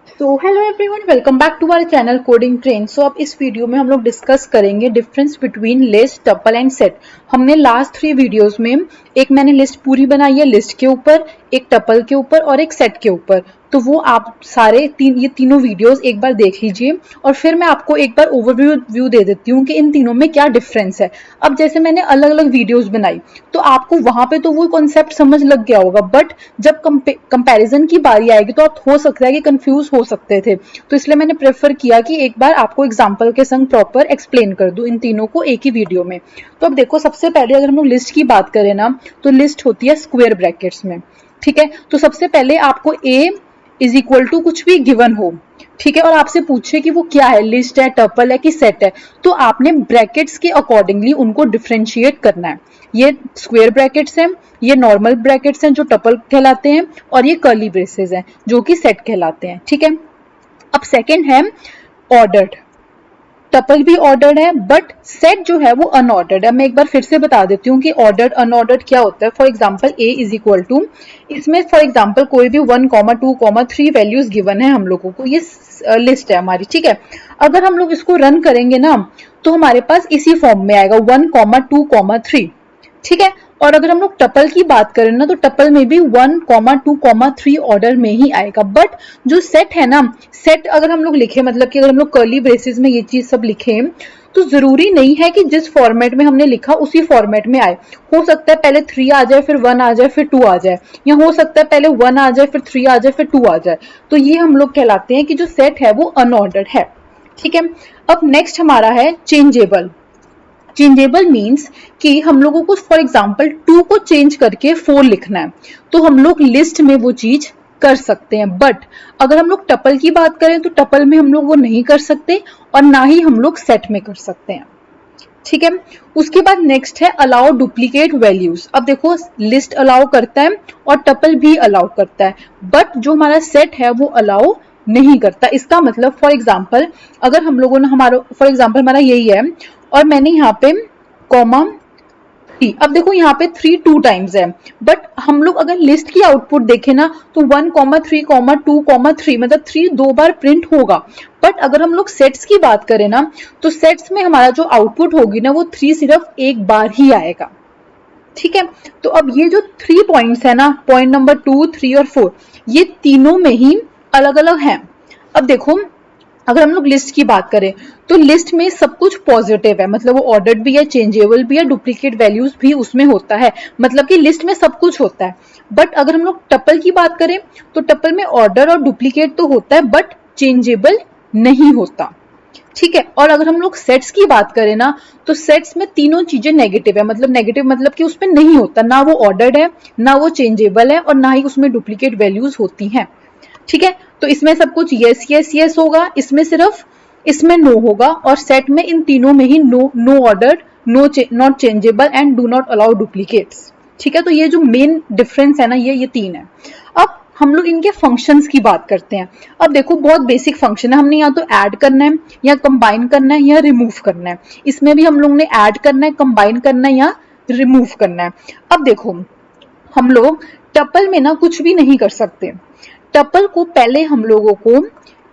So hello everyone, welcome back to our channel coding train. So अब इस video में हम लोग डिस्कस करेंगे difference between list, tuple and set. हमने लास्ट 3 वीडियोस में एक मैंने लिस्ट पूरी बनाई है लिस्ट के ऊपर, एक टपल के ऊपर और एक सेट के ऊपर। तो वो आप सारे ये तीनों वीडियोस एक बार देख लीजिए और फिर मैं आपको एक बार ओवरव्यू दे देती हूँ कि इन तीनों में क्या डिफरेंस है। अब जैसे मैंने अलग अलग वीडियोस बनाई तो आपको वहां पे तो वो कॉन्सेप्ट समझ लग गया होगा, बट जब कंपैरिजन की बारी आएगी तो आप हो सकता है कि कंफ्यूज हो सकते थे। तो इसलिए मैंने प्रेफर किया कि एक बार आपको एग्जांपल के संग प्रॉपर एक्सप्लेन कर दूं इन तीनों को एक ही वीडियो में। तो अब देखो, सबसे पहले अगर हम लोग लिस्ट की बात करें ना, तो लिस्ट होती है स्क्वायर ब्रैकेट्स में। ठीक है, तो सबसे पहले आपको ए इज इक्वल टू कुछ भी गिवन हो, ठीक है, और आपसे पूछे कि वो क्या है, लिस्ट है, टपल है कि सेट है, तो आपने ब्रैकेट्स के अकॉर्डिंगली उनको डिफरेंशिएट करना है। ये स्क्वायर ब्रैकेट्स हैं, ये नॉर्मल ब्रैकेट्स हैं जो टपल कहलाते हैं, और ये कर्ली ब्रेसेस हैं जो कि सेट कहलाते हैं। ठीक है, अब सेकंड है ऑर्डर्ड। टपल भी ऑर्डर्ड है बट सेट जो है वो अनऑर्डर्ड है। मैं एक बार फिर से बता देती हूँ कि ऑर्डर्ड अनऑर्डर्ड क्या होता है। For example a is equal to, इसमें फॉर एग्जांपल कोई भी 1,2,3 वैल्यूज गिवन है हम लोगों को, ये लिस्ट है हमारी। ठीक है, अगर हम लोग इसको रन करेंगे ना तो हमारे पास इसी फॉर्म में आएगा 1,2,3। ठीक है, और अगर हम लोग टपल की बात करें ना तो टपल में भी 1,2,3 ऑर्डर में ही आएगा। बट जो सेट है ना, सेट अगर हम लोग लिखे, मतलब कि अगर हम लोग कर्ली ब्रेसेस में ये चीज सब लिखे तो जरूरी नहीं है कि जिस फॉर्मेट में हमने लिखा उसी फॉर्मेट में आए। हो सकता है पहले 3 आ जाए, फिर 1 आ जाए, फिर 2 आ जाए, या हो सकता है पहले 1 आ जाए, फिर 3 आ जाए, फिर 2 आ जाए। तो ये हम लोग कहलाते हैं कि जो सेट है वो अनऑर्डर्ड है। ठीक है, अब नेक्स्ट हमारा है चेंजेबल। चेंजेबल मीन्स कि हम लोगों को फॉर एग्जाम्पल 2 को चेंज करके 4 लिखना है, तो हम लोग लिस्ट में वो चीज कर सकते हैं। बट अगर हम लोग टपल की बात करें तो टपल में हम लोग वो नहीं कर सकते, और ना ही हम लोग सेट में कर सकते हैं। ठीक है, उसके बाद नेक्स्ट है अलाउ डुप्लीकेट वैल्यूज। अब देखो, लिस्ट अलाउ करता है और टपल भी अलाउ करता है, बट जो हमारा सेट है वो अलाउ नहीं करता। इसका मतलब फॉर एग्जाम्पल अगर हम लोगों ने, हमारा फॉर एग्जाम्पल हमारा यही है और मैंने यहाँ पे कॉमा 3, अब देखो यहाँ पे 3 2 टाइम्स है, बट हम लोग अगर लिस्ट की आउटपुट देखें ना तो 1,3,2,3 मतलब 3 2 बार प्रिंट होगा। बट अगर हम लोग सेट्स की बात करें ना तो सेट्स में हमारा जो आउटपुट होगी ना वो 3 सिर्फ एक बार ही आएगा। ठीक है, तो अब ये जो 3 पॉइंट्स है ना, पॉइंट नंबर 2, 3 और 4, ये तीनों में ही अलग अलग हैं। अब देखो, अगर हम लोग लिस्ट की बात करें तो लिस्ट में सब कुछ पॉजिटिव है, मतलब वो ऑर्डर्ड भी है, चेंजेबल भी है, डुप्लीकेट वैल्यूज भी उसमें होता है, मतलब कि लिस्ट में सब कुछ होता है। बट अगर हम लोग टपल की बात करें तो टपल में ऑर्डर और डुप्लीकेट तो होता है बट चेंजेबल नहीं होता। ठीक है, और अगर हम लोग सेट्स की बात करें ना तो सेट्स में तीनों चीजें नेगेटिव है, मतलब नेगेटिव मतलब कि उसमें नहीं होता, ना वो ऑर्डर्ड है, ना वो चेंजेबल है, और ना ही उसमें डुप्लीकेट वैल्यूज होती हैं। ठीक है, तो इसमें सब कुछ यस यस यस होगा, इसमें सिर्फ इसमें नो होगा, और सेट में इन तीनों में ही no, no order, no not changeable and do not allow duplicates. ठीक है, तो ये जो मेन डिफरेंस है ना, ये 3 है। अब हम लोग इनके फंक्शंस की बात करते हैं। अब देखो, बहुत बेसिक फंक्शन है, हमने या तो ऐड करना है, या कंबाइन करना है, या रिमूव करना है। इसमें भी हम लोग ने ऐड करना है, कंबाइन करना है, या रिमूव करना है। अब देखो, हम लोग टपल में ना कुछ भी नहीं कर सकते। टपल को पहले हम लोगों को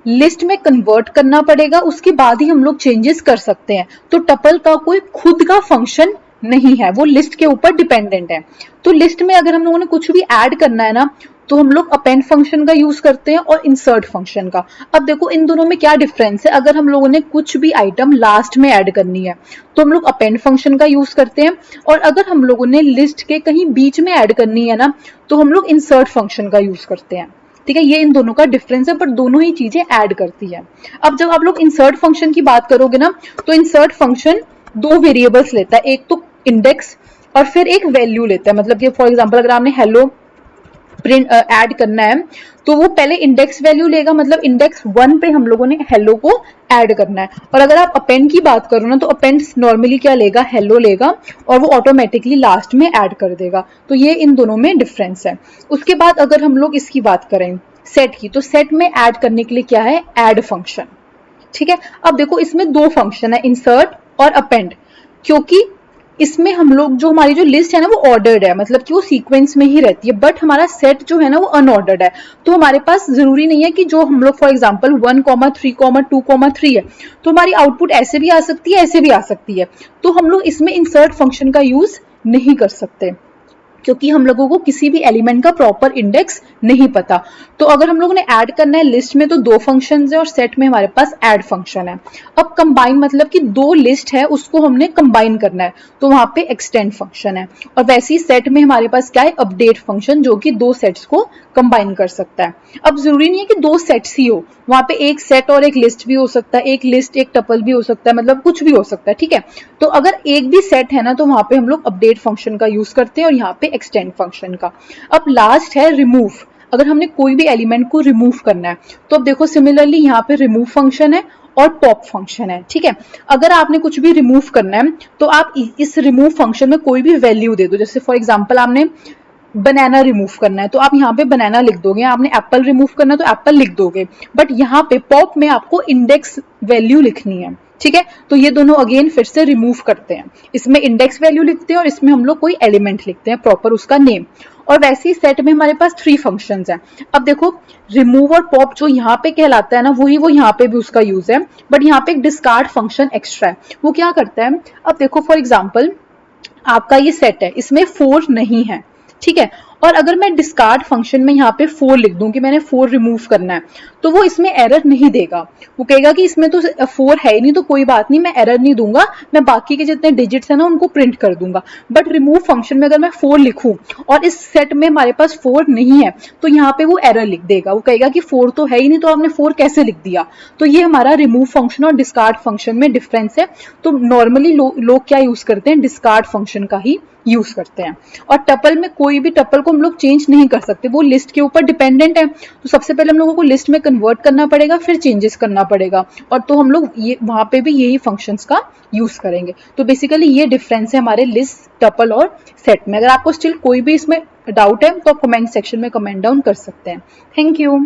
लिस्ट में कन्वर्ट करना पड़ेगा, उसके बाद ही हम लोग चेंजेस कर सकते हैं। तो टपल का कोई खुद का फंक्शन नहीं है, वो लिस्ट के ऊपर डिपेंडेंट है। तो लिस्ट में अगर हम लोगों ने कुछ भी ऐड करना है ना तो हम लोग अपेंड फंक्शन का यूज करते हैं और इंसर्ट फंक्शन का। अब देखो, इन दोनों में क्या डिफरेंस है। अगर हम लोगों ने कुछ भी आइटम लास्ट में ऐड करनी है तो हम लोग अपेंड फंक्शन का यूज करते हैं, और अगर हम लोगों ने लिस्ट के कहीं बीच में ऐड करनी है ना तो हम लोग इंसर्ट फंक्शन का यूज करते हैं। ठीक है, ये इन दोनों का डिफरेंस है, पर दोनों ही चीजें ऐड करती है। अब जब आप लोग इंसर्ट फंक्शन की बात करोगे ना तो इंसर्ट फंक्शन 2 वेरिएबल्स लेता है, एक तो इंडेक्स और फिर एक वैल्यू लेता है। मतलब कि फॉर एग्जांपल अगर आपने हेलो प्रिंट ऐड करना है तो वो पहले इंडेक्स वैल्यू लेगा, मतलब इंडेक्स 1 पे हम लोगों ने हेलो को ऐड करना है। और अगर आप अपेंड की बात करो ना तो अपेंड नॉर्मली क्या लेगा, हेलो लेगा, और वो ऑटोमेटिकली लास्ट में ऐड कर देगा। तो ये इन दोनों में डिफरेंस है। उसके बाद अगर हम लोग इसकी बात करें सेट की, तो सेट में ऐड करने के लिए क्या है, ऐड फंक्शन। ठीक है, अब देखो, इसमें 2 फंक्शन है, इंसर्ट और अपेंड। क्योंकि इसमें हम लोग जो हमारी जो लिस्ट है ना वो ऑर्डर्ड है, मतलब कि वो सीक्वेंस में ही रहती है, बट हमारा सेट जो है ना वो अनऑर्डर्ड है। तो हमारे पास जरूरी नहीं है कि जो हम लोग फॉर एग्जांपल 1,3,2,3 है तो हमारी आउटपुट ऐसे भी आ सकती है, ऐसे भी आ सकती है। तो हम लोग इसमें इंसर्ट फंक्शन का यूज नहीं कर सकते क्योंकि हम लोगों को किसी भी एलिमेंट का प्रॉपर इंडेक्स नहीं पता। तो अगर हम लोगों ने ऐड करना है लिस्ट में तो दो फंक्शंस है और सेट में हमारे पास ऐड फंक्शन है। अब कंबाइन मतलब कि दो लिस्ट है उसको हमने कंबाइन करना है तो वहां पे एक्सटेंड फंक्शन है। और वैसे ही सेट में हमारे पास क्या है, अपडेट फंक्शन, जो कि दो सेट्स को कंबाइन कर सकता है। अब जरूरी नहीं है कि दो सेट्स ही हो, वहां पे एक सेट और एक लिस्ट भी हो सकता है, एक लिस्ट एक टपल भी हो सकता है, मतलब कुछ भी हो सकता है, ठीक है। तो अगर एक भी सेट है ना तो वहां पे हम लोग अपडेट फंक्शन का यूज करते हैं और यहाँ पे एक्सटेंड फंक्शन का। अब लास्ट है रिमूव। अगर हमने कोई भी एलिमेंट को रिमूव करना है तो अब देखो सिमिलरली यहाँ पे रिमूव फंक्शन है और पॉप फंक्शन है, ठीक है। अगर आपने कुछ भी रिमूव करना है तो आप इस रिमूव फंक्शन में कोई भी वैल्यू दे दो। जैसे फॉर एग्जांपल आपने बनाना रिमूव करना है तो आप यहाँ पे बनाना लिख दोगे, आपने एप्पल रिमूव करना है तो एप्पल लिख दोगे, बट यहाँ पे पॉप में आपको इंडेक्स वैल्यू लिखनी है, ठीक है। तो ये दोनों अगेन फिर से रिमूव करते हैं, इसमें इंडेक्स वैल्यू लिखते हैं और इसमें हम लोग कोई एलिमेंट लिखते हैं प्रॉपर उसका नेम। और वैसे ही सेट में हमारे पास 3 फंक्शंस हैं। अब देखो रिमूव और पॉप जो यहाँ पे कहलाता है ना वही वो यहाँ पे भी उसका यूज है, बट यहाँ पे एक डिस्कार्ड फंक्शन एक्स्ट्रा है। वो क्या करता है, अब देखो फॉर एग्जाम्पल आपका ये सेट है, इसमें 4 नहीं है, ठीक है। और अगर मैं डिस्कार्ड फंक्शन में यहाँ पे 4 लिख दूं कि मैंने 4 रिमूव करना है तो वो इसमें एरर नहीं देगा। वो कहेगा कि इसमें तो 4 है ही नहीं तो कोई बात नहीं, मैं एरर नहीं दूंगा, मैं बाकी के जितने डिजिट्स है ना उनको प्रिंट कर दूंगा। बट रिमूव फंक्शन में अगर मैं 4 लिखूं और इस सेट में हमारे पास 4 नहीं है तो यहाँ पे वो एरर लिख देगा। वो कहेगा कि 4 तो है ही नहीं तो आपने 4 कैसे लिख दिया। तो ये हमारा रिमूव फंक्शन और डिस्कार्ड फंक्शन में डिफरेंस है। तो नॉर्मली लोग क्या यूज करते हैं, डिस्कार्ड फंक्शन का ही यूज करते हैं। और टपल में कोई भी टपल को हम लोग चेंज नहीं कर सकते, वो लिस्ट के ऊपर डिपेंडेंट है। तो सबसे पहले हम लोगों को लिस्ट में कन्वर्ट करना पड़ेगा, फिर चेंजेस करना पड़ेगा, और तो हम लोग ये वहां पे भी यही फंक्शंस का यूज करेंगे। तो बेसिकली ये डिफरेंस है हमारे लिस्ट, टपल और सेट में। अगर आपको स्टिल कोई भी इसमें डाउट है तो आप कमेंट सेक्शन में कमेंट डाउन कर सकते हैं। Thank you.